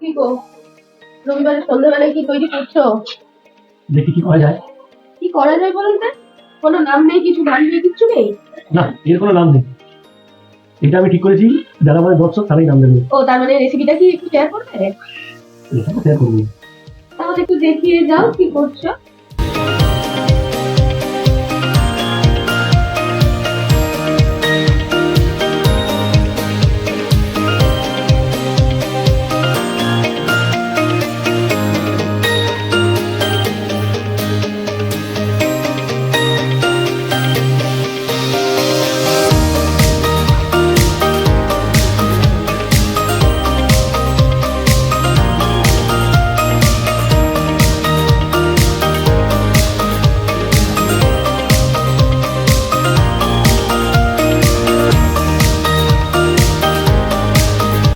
কি গো, রবিবারে সন্ধ্যাবেলায় কি তৈরি করছো? দেখি কি করা যায়। কি করা যায় বলুন তো? কোনো নাম নেই, কিছু গান নেই, কিচ্ছু নেই। না, এর কোনো নাম নেই। এটা আমি ঠিক করেছি, যারা আমার দর্শক তারাই নাম দেবে। ও, তার মানে রেসিপিটা কি একটু শেয়ার করবে? এটা শেয়ার করবো। তাহলে একটু দেখিয়ে যাও কি করছো।